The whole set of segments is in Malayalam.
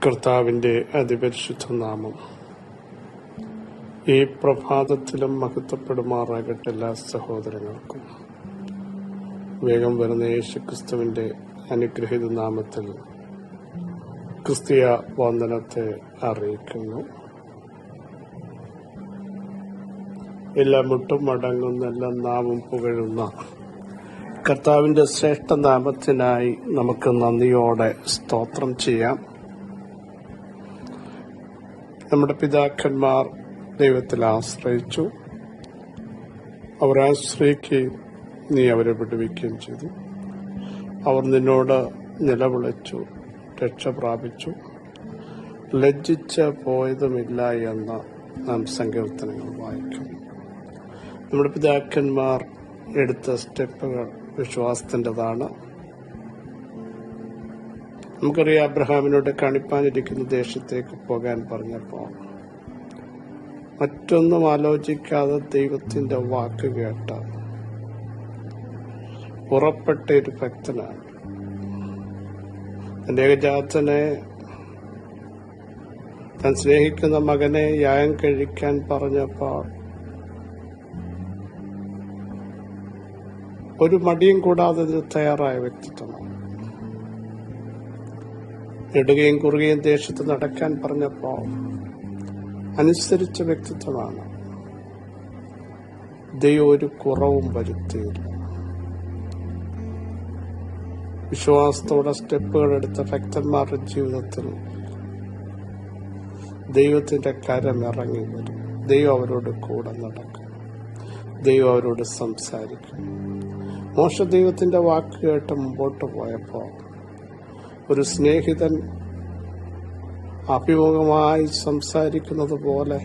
കർത്താവിൻ്റെ അതിപരിശുദ്ധ നാമം ഈ പ്രഭാതത്തിലും മഹത്വപ്പെടുമാറാകട്ടെ. എല്ലാ സഹോദരങ്ങൾക്കും വേഗം വരുന്ന യേശുക്രിസ്തുവിൻ്റെ അനുഗ്രഹീത നാമത്തിൽ ക്രിസ്തീയ വന്ദനത്തെ അറിയിക്കുന്നു. എല്ലാ മുട്ടും മടങ്ങുന്ന എല്ലാ നാമം പുകഴുന്ന കർത്താവിൻ്റെ ശ്രേഷ്ഠ നാമത്തിനായി നമുക്ക് നന്ദിയോടെ സ്തോത്രം ചെയ്യാം. നമ്മുടെ പിതാക്കന്മാർ ദൈവത്തിൽ ആശ്രയിച്ചു, അവർ ആശ്രയിക്കുകയും നീ അവരെ വിടുവിക്കുകയും ചെയ്തു. അവർ നിന്നോട് നിലവിളിച്ചു, രക്ഷ പ്രാപിച്ചു, ലജ്ജിച്ച് പോയതുമില്ല എന്ന് നാം സങ്കീർത്തനങ്ങൾ വായിക്കും. നമ്മുടെ പിതാക്കന്മാർ എടുത്ത സ്റ്റെപ്പുകൾ വിശ്വാസത്തിൻ്റെതാണ്. നമുക്കറിയാം, അബ്രഹാമിനോട് കണിപ്പാനിരിക്കുന്ന ദേശത്തേക്ക് പോകാൻ പറഞ്ഞപ്പോൾ മറ്റൊന്നും ആലോചിക്കാതെ ദൈവത്തിന്റെ വാക്ക് കേട്ട പുറപ്പെട്ട ഒരു ഭക്തനാണ്. തന്റെ ഏകജാതനെ, താൻ സ്നേഹിക്കുന്ന മകനെ യാഗം കഴിക്കാൻ പറഞ്ഞപ്പോൾ ഒരു മടിയും കൂടാതെ തയ്യാറായ വ്യക്തിത്വമാണ്. നെടുകയും കുറുകയും ദേശത്ത് നടക്കാൻ പറഞ്ഞപ്പോൾ അനുസരിച്ച വ്യക്തിത്വമാണ്. ദൈവം ഒരു കുറവും വരുത്തിയില്ല. വിശ്വാസത്തോടെ സ്റ്റെപ്പുകൾ എടുത്ത ഭക്തന്മാരുടെ ജീവിതത്തിൽ ദൈവത്തിന്റെ കരം ഇറങ്ങി വരും. ദൈവം അവരോട് കൂടെ നടക്കും. ദൈവം അവരോട് സംസാരിക്കും. മോശ ദൈവത്തിന്റെ വാക്ക് കേട്ട് മുമ്പോട്ട് പോയപ്പോൾ ഒരു സ്നേഹിതൻ അഭിമുഖമായി സംസാരിക്കുന്നത് പോലെ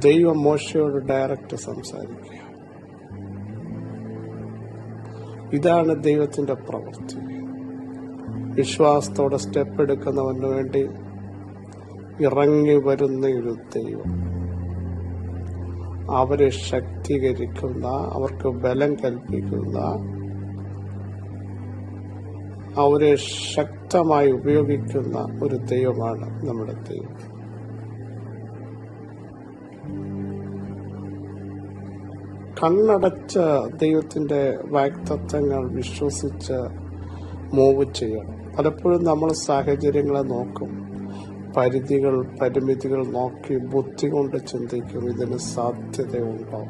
ദൈവം മോശയോട് ഡയറക്റ്റ് സംസാരിക്കുക. ഇതാണ് ദൈവത്തിന്റെ പ്രവൃത്തി. വിശ്വാസത്തോടെ സ്റ്റെപ്പ് എടുക്കുന്നവന് വേണ്ടി ഇറങ്ങി വരുന്ന ഒരു ദൈവം അവരെ ശക്തീകരിക്കുന്ന, അവർക്ക് ബലം കൽപ്പിക്കുന്ന, അവരെ ശക്തമായി ഉപയോഗിക്കുന്ന ഒരു ദൈവമാണ് നമ്മുടെ ദൈവം. കണ്ണടച്ച ദൈവത്തിന്റെ വാഗ്ദത്തങ്ങൾ വിശ്വസിച്ച് മൂവ് ചെയ്യണം. പലപ്പോഴും നമ്മൾ സാഹചര്യങ്ങളെ നോക്കും, പരിമിതികൾ നോക്കി ബുദ്ധി കൊണ്ട് ചിന്തിക്കും, ഇതിന് സാധ്യതയുണ്ടോ.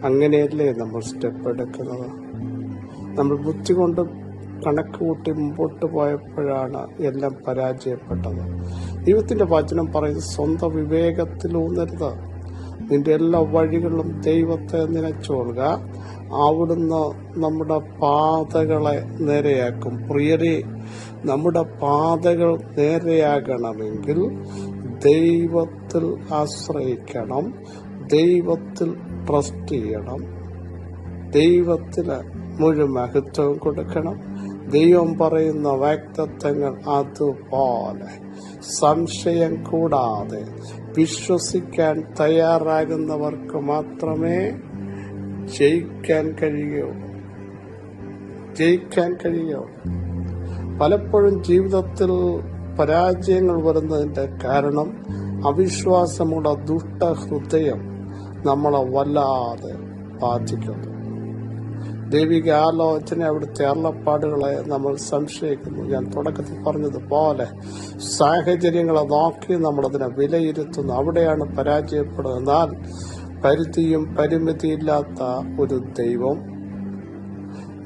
അങ്ങനെയല്ലേ നമ്മൾ സ്റ്റെപ്പ് എടുക്കുന്നത്? നമ്മൾ ബുദ്ധി കൊണ്ട് കണക്ക് കൂട്ടി മുമ്പോട്ട് പോയപ്പോഴാണ് എല്ലാം പരാജയപ്പെട്ടത്. ദൈവത്തിന്റെ വചനം പറയുന്നത്, സ്വന്തം വിവേകത്തിൽ ഊന്നരുത്, നിന്റെ എല്ലാ വഴികളിലും ദൈവത്തെ നിലച്ചോളുക, അവിടുന്ന് നമ്മുടെ പാതകളെ നേരെയാക്കും. പ്രിയരെ, നമ്മുടെ പാതകൾ നേരെയാകണമെങ്കിൽ ദൈവത്തിൽ ആശ്രയിക്കണം, ദൈവത്തിൽ ട്രസ്റ്റ് ചെയ്യണം, ദൈവത്തിന് മുഴുവൻ മഹത്വം കൊടുക്കണം. ദൈവം പറയുന്ന വാഗ്ദത്തങ്ങൾ അതുപോലെ സംശയം കൂടാതെ വിശ്വസിക്കാൻ തയ്യാറാകുന്നവർക്ക് മാത്രമേ ജയിക്കാൻ കഴിയുകയുള്ളൂ. പലപ്പോഴും ജീവിതത്തിൽ പരാജയങ്ങൾ വരുന്നതിന്റെ കാരണം അവിശ്വാസമുള്ള ദുഷ്ടഹൃദയം നമ്മളെ വല്ലാതെ ബാധിക്കുന്നു. ദൈവിക ആലോചന, അവിടുത്തെ അരുളപ്പാടുകളെ നമ്മൾ സംശയിക്കുന്നു. ഞാൻ തുടക്കത്തിൽ പറഞ്ഞതുപോലെ സാഹചര്യങ്ങളെ നോക്കി നമ്മളതിനെ വിലയിരുത്തുന്നു. അവിടെയാണ് പരാജയപ്പെടുന്നത്. എന്നാൽ പരിധിയും പരിമിതിയില്ലാത്ത ഒരു ദൈവം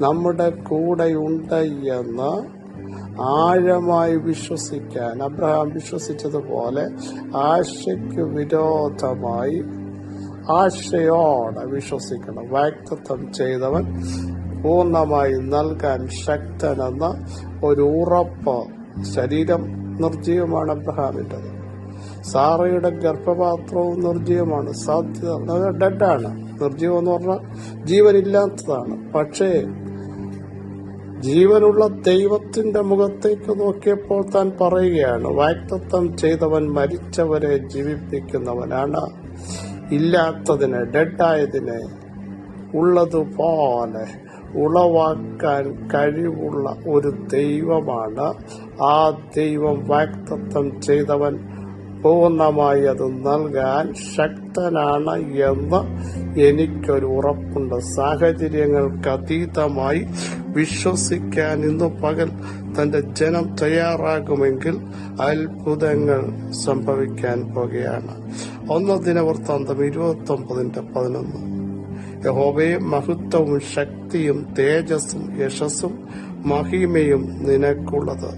നമ്മുടെ കൂടെയുണ്ട് എന്ന് ആഴമായി വിശ്വസിക്കാൻ അബ്രഹാം വിശ്വസിച്ചതുപോലെ ആശയ്ക്ക് വിരോധമായി ആശയോടെ വിശ്വസിക്കണം. വാഗ്ദത്തം ചെയ്തവൻ പൂർണ്ണമായി നൽകാൻ ശക്തനെന്ന ഒരു ഉറപ്പ്. ശരീരം നിർജീവമാണ് അബ്രഹാമിൻ്റെത്. സാറയുടെ ഗർഭപാത്രവും നിർജീവമാണ്. സാധ്യത ഡെഡാണ്. നിർജീവം എന്ന് പറഞ്ഞാൽ ജീവനില്ലാത്തതാണ്. പക്ഷേ ജീവനുള്ള ദൈവത്തിന്റെ മുഖത്തേക്ക് നോക്കിയപ്പോൾ താൻ പറയുകയാണ്, വാഗ്ദത്തം ചെയ്തവൻ മരിച്ചവരെ ജീവിപ്പിക്കുന്നവനാണ്. ഇല്ലാത്തതിനെ, ഡെഡായതിനെ ഉള്ളതുപോലെ ഉളവാക്കാൻ കഴിവുള്ള ഒരു ദൈവമാണ്. ആ ദൈവം വാഗ്ദത്തം ചെയ്തവൻ പൂർണ്ണമായി അത് നൽകാൻ ശക്തനാണ് എന്ന് എനിക്കൊരു ഉറപ്പുണ്ട്. സാഹചര്യങ്ങൾക്ക് അതീതമായി വിശ്വസിക്കാൻ ഇന്നു പകൽ തന്റെ ജനം തയ്യാറാകുമെങ്കിൽ അത്ഭുതങ്ങൾ സംഭവിക്കാൻ പോകുകയാണ്. 1 ദിനവൃത്താന്തം 29:11. യഹോവേ, മഹത്വവും ശക്തിയും തേജസ്സും യശസ്സും മഹിമയും നിനക്കുള്ളത്.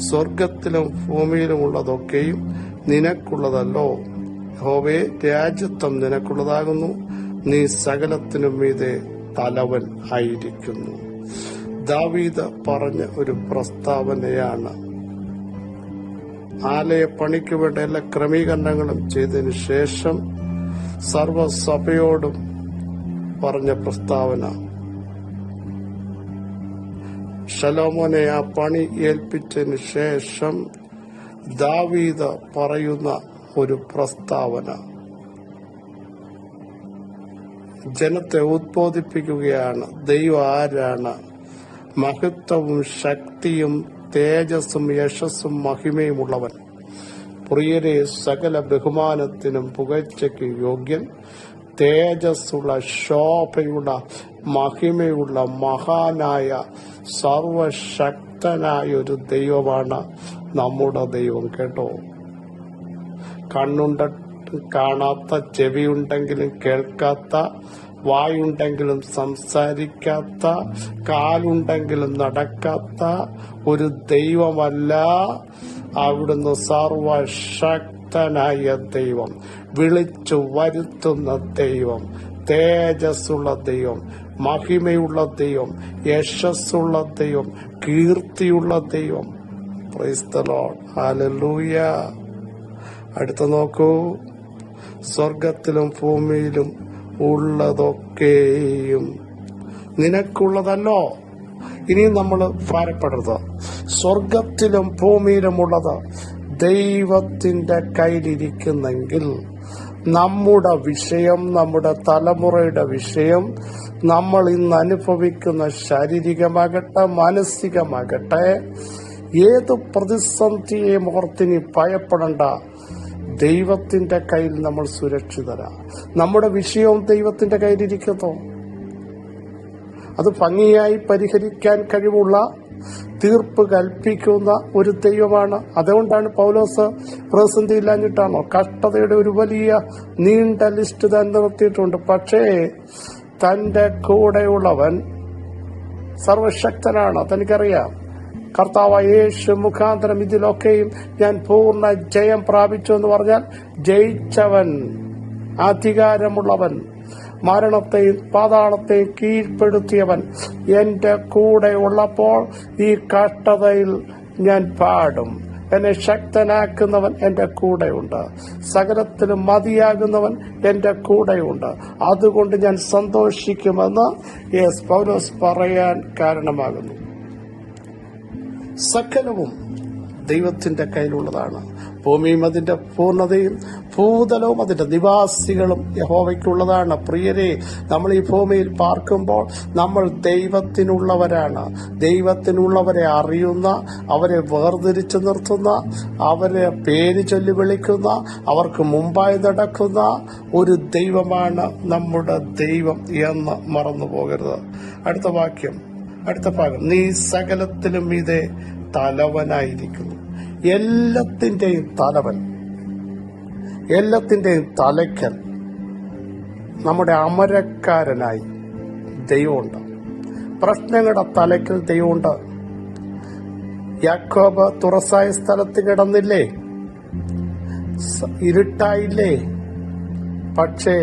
സ്വർഗത്തിലും ഭൂമിയിലുമുള്ളതൊക്കെയും നിനക്കുള്ളതല്ലോ. യഹോവേ, രാജ്യത്വം നിനക്കുള്ളതാകുന്നു. നീ സകലത്തിനും മീതെ തലവൻ ആയിരിക്കുന്നു. ദാവീദ് പറഞ്ഞ ഒരു പ്രസ്താവനയാണ്. ആലയ പണിക്ക് വേണ്ട എല്ലാ ക്രമീകരണങ്ങളും ചെയ്തതിനു ശേഷം സർവസഭയോടും പറഞ്ഞ പ്രസ്താവന. ശലോമോനെ ആ പണി ഏൽപ്പിച്ചതിന് ശേഷം ദാവീദ് പറയുന്ന ഒരു പ്രസ്താവന ജനത്തെ ഉദ്ബോധിപ്പിക്കുകയാണ്. ദൈവം ആരാണ്? മഹത്വവും ശക്തിയും തേജസ്സും യശസ്സും മഹിമയുമുള്ളവൻ. പ്രിയരെ, സകല ബഹുമാനത്തിനും പുകഴ്ചയ്ക്കും യോഗ്യൻ, തേജസ്സുള്ള, ശോഭയുള്ള, മഹിമയുള്ള, മഹാനായ, സർവശക്തനായ ഒരു ദൈവമാണ് നമ്മുടെ ദൈവം. കേട്ടോ, കണ്ണുണ്ട കാണാത്ത, ചെവിയുണ്ടെങ്കിലും കേൾക്കാത്ത, വായുണ്ടെങ്കിലും സംസാരിക്കാത്ത, കാലുണ്ടെങ്കിലും നടക്കാത്ത ഒരു ദൈവമല്ല അവിടുന്ന്. സർവശക്തനായ ദൈവം, വിളിച്ചു വരുത്തുന്ന ദൈവം, തേജസ്സുള്ള ദൈവം, മഹിമയുള്ള ദൈവം, യശസ്സുള്ള ദൈവം, കീർത്തിയുള്ള ദൈവം. Praise the Lord. ഹല്ലേലൂയ. അടുത്ത നോക്കൂ. സ്വർഗത്തിലും ഭൂമിയിലും ഉള്ളതൊക്കെയും നിനക്കുള്ളതല്ലോ. ഇനിയും നമ്മൾ ഭാരപ്പെടരുത്. സ്വർഗത്തിലും ഭൂമിയിലുമുള്ളത് ദൈവത്തിന്റെ കയ്യിലിരിക്കുന്നെങ്കിൽ നമ്മുടെ വിഷയം, നമ്മുടെ തലമുറയുടെ വിഷയം, നമ്മൾ ഇന്ന് അനുഭവിക്കുന്ന ശാരീരികമാകട്ടെ മാനസികമാകട്ടെ ഏത് പ്രതിസന്ധിയെ ഓർത്തിനി ഭയപ്പെടേണ്ട. ദൈവത്തിന്റെ കയ്യിൽ നമ്മൾ സുരക്ഷിതരാ. നമ്മുടെ വിഷയവും ദൈവത്തിന്റെ കയ്യിലിരിക്കുന്നു. അത് ഭംഗിയായി പരിഹരിക്കാൻ കഴിവുള്ള, തീർപ്പ് കൽപ്പിക്കുന്ന ഒരു ദൈവമാണ്. അതുകൊണ്ടാണ് പൗലോസ് പ്രതിസന്ധി ഇല്ലാഞ്ഞിട്ടാണോ കഷ്ടതയുടെ ഒരു വലിയ നീണ്ട ലിസ്റ്റ് താൻ നിർത്തിയിട്ടുണ്ട്. പക്ഷേ തന്റെ കൂടെയുള്ളവൻ സർവശക്തനാണ്. തനിക്കറിയാം കർത്താവായ യേശു മുഖാന്തരം ഇതിലൊക്കെയും ഞാൻ പൂർണ്ണ ജയം പ്രാപിച്ചു എന്ന് പറഞ്ഞാൽ ജയിച്ചവൻ, അധികാരമുള്ളവൻ, മരണത്തെയും പാതാളത്തെയും കീഴ്പ്പെടുത്തിയവൻ എന്റെ കൂടെ ഉള്ളപ്പോൾ ഈ കഷ്ടതയിൽ ഞാൻ പാടും. എന്നെ ശക്തനാക്കുന്നവൻ എന്റെ കൂടെയുണ്ട്. സകലത്തിലും മതിയാകുന്നവൻ എന്റെ കൂടെയുണ്ട്. അതുകൊണ്ട് ഞാൻ സന്തോഷിക്കുമെന്ന് പൗലോസ് പറയാൻ കാരണമാകുന്നു. സകലവും ദൈവത്തിന്റെ കയ്യിലുള്ളതാണ്. ഭൂമിയും അതിന്റെ പൂർണ്ണതയും ഭൂതലവും അതിന്റെ നിവാസികളും യഹോവയ്ക്കുള്ളതാണ്. പ്രിയരെ, നമ്മൾ ഈ ഭൂമിയിൽ പാർക്കുമ്പോൾ നമ്മൾ ദൈവത്തിനുള്ളവരാണ്. ദൈവത്തിനുള്ളവരെ അറിയുന്ന, അവരെ വേർതിരിച്ചു നിർത്തുന്ന, അവരെ പേര് ചൊല്ലി വിളിക്കുന്ന, അവർക്ക് മുമ്പായി നടക്കുന്ന ഒരു ദൈവമാണ് നമ്മുടെ ദൈവം എന്ന് മറന്നു പോകരുത്. അടുത്ത വാക്യം, അടുത്ത ഭാഗം. നീ സകലത്തിലും മീതെ തലവനായിരിക്കുന്നു. എല്ലാത്തിന്റെയും തലവൻ, എല്ലാത്തിന്റെയും തലയ്ക്കൽ, നമ്മുടെ അമരക്കാരനായി ദൈവമുണ്ട്. പ്രശ്നങ്ങളുടെ തലയ്ക്കൽ ദൈവമുണ്ട്. യാക്കോബ് തുറസായ സ്ഥലത്ത് കിടന്നില്ലേ? ഇരുട്ടായില്ലേ? പക്ഷേ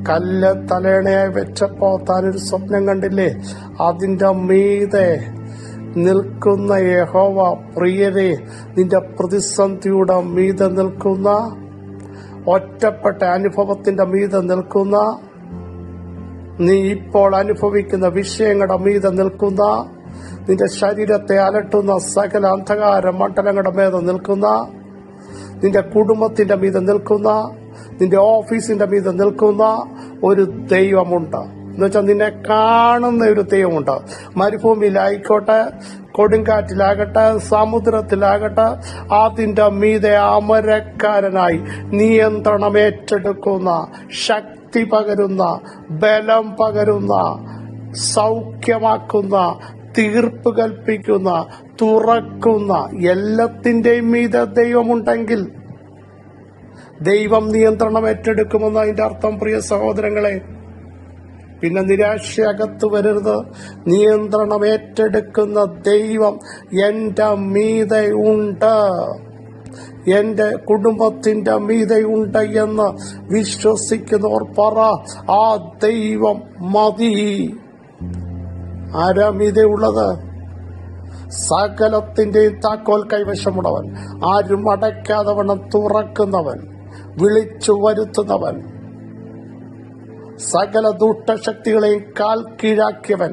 കല്ല് തലയണയായി വെച്ചപ്പോ താനൊരു സ്വപ്നം കണ്ടില്ലേ? അതിന്റെ മീതെ നിൽക്കുന്ന യഹോവ. പ്രിയരെ, നിന്റെ പ്രതിസന്ധിയുടെ മീതെ നിൽക്കുന്ന, ഒറ്റപ്പെട്ട അനുഭവത്തിന്റെ മീതെ നിൽക്കുന്ന, നീ ഇപ്പോൾ അനുഭവിക്കുന്ന വിഷയങ്ങളുടെ മീതെ നിൽക്കുന്ന, നിന്റെ ശരീരത്തെ അലട്ടുന്ന സകല അന്ധകാര മണ്ഡലങ്ങളുടെ മീതെ നിൽക്കുന്ന, നിന്റെ കുടുംബത്തിന്റെ മീതെ നിൽക്കുന്ന, നിന്റെ ഓഫീസിന്റെ മീതെ നിൽക്കുന്ന ഒരു ദൈവമുണ്ട്. എന്നുവെച്ചാൽ നിന്നെ കാണുന്ന ഒരു ദൈവമുണ്ട്. മരുഭൂമിയിലായിക്കോട്ടെ, കൊടുങ്കാറ്റിലാകട്ടെ, സമുദ്രത്തിലാകട്ടെ, അതിന്റെ മീതെ അമരക്കാരനായി നിയന്ത്രണം ഏറ്റെടുക്കുന്ന, ശക്തി പകരുന്ന, ബലം പകരുന്ന, സൗഖ്യമാക്കുന്ന, തീർപ്പ് കൽപ്പിക്കുന്ന, തുറക്കുന്ന, എല്ലാത്തിന്റെയും മീതെ ദൈവമുണ്ടെങ്കിൽ ദൈവം നിയന്ത്രണം ഏറ്റെടുക്കുമെന്ന് അതിന്റെ അർത്ഥം. പ്രിയ സഹോദരങ്ങളെ, പിന്നെ നിരാശയകത്ത് വരരുത്. നിയന്ത്രണം ഏറ്റെടുക്കുന്ന ദൈവം എന്റെ മീതെ ഉണ്ട്, എന്റെ കുടുംബത്തിന്റെ മീതെ ഉണ്ട് എന്ന് വിശ്വസിക്കുന്നവർ പറ, ആ ദൈവം മതി. ആരാ മീതെ ഉള്ളത്? സകലത്തിന്റെയും താക്കോൽ കൈവശമുള്ളവൻ, ആരും അടയ്ക്കാതെ വണ്ണം തുറക്കുന്നവൻ, വിളിച്ചു വരുത്തുന്നവൻ, സകല ദുഷ്ടശക്തികളെയും കാൽ കീഴാക്കിയവൻ,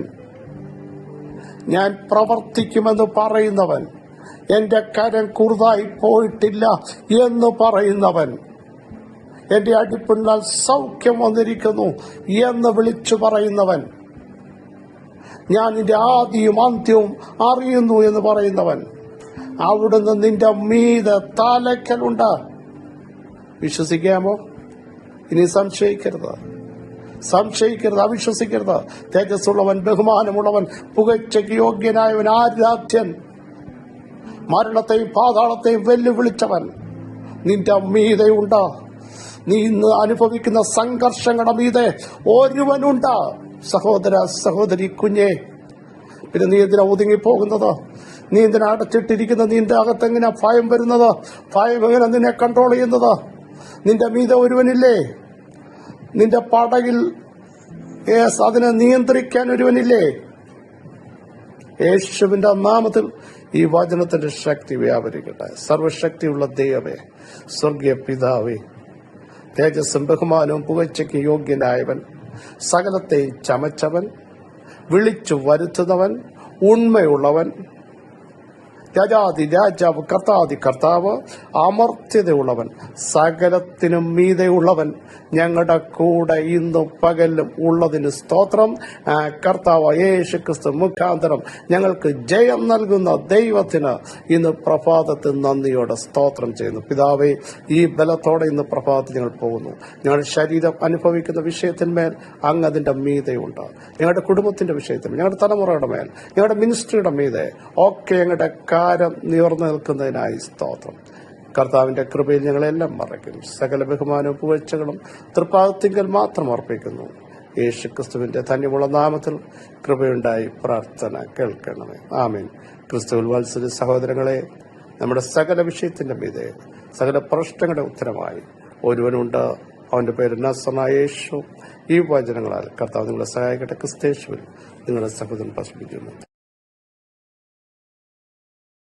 ഞാൻ പ്രവർത്തിക്കുമെന്ന് പറയുന്നവൻ, എന്റെ കരം കുറുതായി പോയിട്ടില്ല എന്ന് പറയുന്നവൻ, എന്റെ അടിപ്പിന്നാൽ സൗഖ്യം വന്നിരിക്കുന്നു എന്ന് വിളിച്ചു പറയുന്നവൻ, ഞാൻ നിന്റെ ആദിയും അന്ത്യവും അറിയുന്നു എന്ന് പറയുന്നവൻ, അവിടുന്ന് നിന്റെ മീതെ തലയ്ക്കലുണ്ട്. വിശ്വസിക്കാമോ? ഇനി സംശയിക്കരുത്, അവിശ്വസിക്കരുത്. തേജസ്സുള്ളവൻ, ബഹുമാനമുള്ളവൻ, പുകഴ്ചയ്ക്ക് യോഗ്യനായവൻ, ആരാധ്യൻ, മരണത്തെയും പാതാളത്തെയും വെല്ലുവിളിച്ചവൻ നിന്റെ മീതെയുണ്ട്. നീ ഇന്ന് അനുഭവിക്കുന്ന സംഘർഷങ്ങളുടെ മീതെ ഒരുവനുണ്ട്. സഹോദര, സഹോദരി, കുഞ്ഞെ, പിന്നെ നീ എന്തിനാ ഒതുങ്ങിപ്പോകുന്നത്? നീ എന്തിനാ അടച്ചിട്ടിരിക്കുന്നത്? നിന്റെ അകത്തെങ്ങനെ ഭയം വരുന്നത്? ഭയം എങ്ങനെ നിന്നെ കൺട്രോൾ ചെയ്യുന്നത്? നിന്റെ മീതെ ഒരുവനില്ലേ? നിന്റെ പടകിൽ അതിനെ നിയന്ത്രിക്കാൻ ഒരുവനില്ലേ? യേശുവിന്റെ നാമത്തിൽ ഈ വചനത്തിന്റെ ശക്തി വ്യാപരിക്കട്ടെ. സർവശക്തിയുള്ള ദൈവമേ, സ്വർഗീയ പിതാവേ, തേജസ്സും ബഹുമാനവും പുകഴ്ചയ്ക്ക് യോഗ്യനായവൻ, സകലത്തെയും ചമച്ചവൻ, വിളിച്ചു വരുത്തുന്നവൻ, ഉണ്മയുള്ളവൻ, രാജാതി രാജാവ്, കർത്താതി കർത്താവ്, അമർത്യതയുള്ളവൻ, സകലത്തിനും മീതെയുള്ളവൻ, ഞങ്ങളുടെ കൂടെ ഇന്നും പകലും ഉള്ളതിന് സ്തോത്രം. കർത്താവ് യേശു ക്രിസ്തു മുഖാന്തരം ഞങ്ങൾക്ക് ജയം നൽകുന്ന ദൈവത്തിന് ഇന്ന് പ്രഭാതത്തിൽ നന്ദിയോടെ സ്തോത്രം ചെയ്യുന്നു. പിതാവേ, ഈ ബലത്തോടെ ഇന്ന് പ്രഭാതത്തിൽ ഞങ്ങൾ പോകുന്നു. ഞങ്ങളുടെ ശരീരം അനുഭവിക്കുന്ന വിഷയത്തിന്മേൽ അങ്ങ് അതിന്റെ മീതെയുണ്ട്. ഞങ്ങളുടെ കുടുംബത്തിന്റെ വിഷയത്തിൽ, ഞങ്ങളുടെ തലമുറയുടെ മേൽ, ഞങ്ങളുടെ മിനിസ്ട്രിയുടെ മീതെ ഒക്കെ ഞങ്ങളുടെ കാര്യം നിവർന്നു നിൽക്കുന്നതിനായി സ്തോത്രം. കർത്താവിന്റെ കൃപയിൽ ഞങ്ങളെല്ലാം മറയ്ക്കും. സകല ബഹുമാനവും പുകഴ്ചകളും തൃപ്പാദത്തിങ്കൽ മാത്രം അർപ്പിക്കുന്നു. യേശു ക്രിസ്തുവിന്റെ ധന്യമുള്ള നാമത്തിൽ കൃപയുണ്ടായി പ്രാർത്ഥന കേൾക്കണമേ. ആമേൻ. ക്രിസ്തുവിൽ വാത്സല്യ സഹോദരങ്ങളെ, നമ്മുടെ സകല വിഷയത്തിന്റെ മീതെ, സകല പ്രശ്നങ്ങളുടെ ഉത്തരമായി ഒരുവനുണ്ട്. അവന്റെ പേര് നസറായ യേശു. ഈ വചനങ്ങളാൽ കർത്താവ് നിങ്ങളെ സഹായിക്കട്ടെ. ക്രിസ്തേശുവിൽ നിങ്ങളുടെ സഹോദരൻ പ്രശ്നിക്കുന്നു.